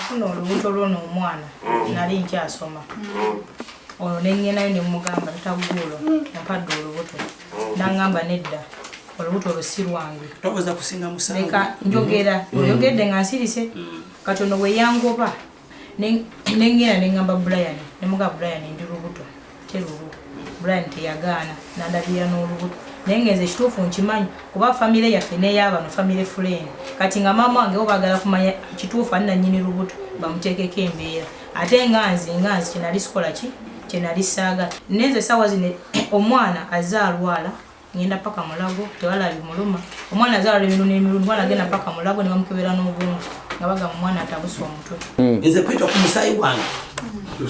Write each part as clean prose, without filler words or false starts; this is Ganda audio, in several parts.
nafuna olubuto lwono omwana nali nkyasoma ono nengenayo nemugamba tataguulo mpadde olubuto nangamba nedda olubuto olusi lwange toboza kusinga musango leka njogera oyogedde nga nsirise katono bwe yangoba nengena nengamba Brian nemugamba Brian ndi lubuto terubu Brian teyagaana nandabira n'olubuto nengenze ekituufu nkimanyi kuba famire yaffe n'eyabano famire friend kati nga maama wange obagala kumanya kituufu ani nannyini lubuto bamuteekeko embeera ate nganzi kyenali sikola ki kyenali saaga neze sawa zine omwana azaalwala ngenda paka mulago tewala limuluma omwana azaalwala ebintu n'emirundi mwana agenda paka mulago ne bamukebera n'obwongo nga baga mwana atabusa omutwe nze kwita ku musayi wange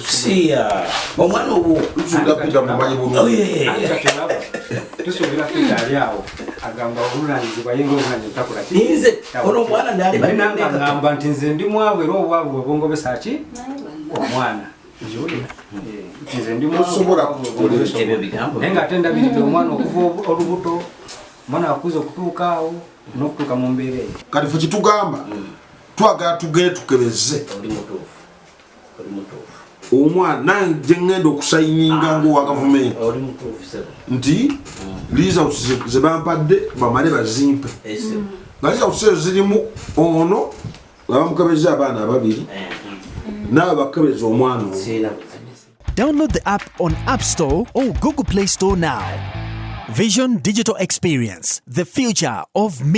siya omwana obwo tusuubira kwita mu manyi bulungi tusuubira kwita ali awo agamba obulunanyizibwa yenga obulunanyi takula nze ono omwana ndali ngamba nti nze ndi mwabwe era obwabwe bwebongobesa ki omwana nze ndi naye nga ate ndabiridde omwana okuva olubuto omwana akuza okutuuka awo n'okutuuka mu mbeera eyo kati fe kitugamba twagala tugende tukebeze omwana nange ngenda okusayininga ng'owa gavumenti nti liza ze bampadde bamale bazimpe nga liza kuseezo zirimu ono nga bamukebeza abaana ababiri naawe bakebeza omwana ono. Download the app on App Store or Google Play Store now. Vision Digital Experience, the future of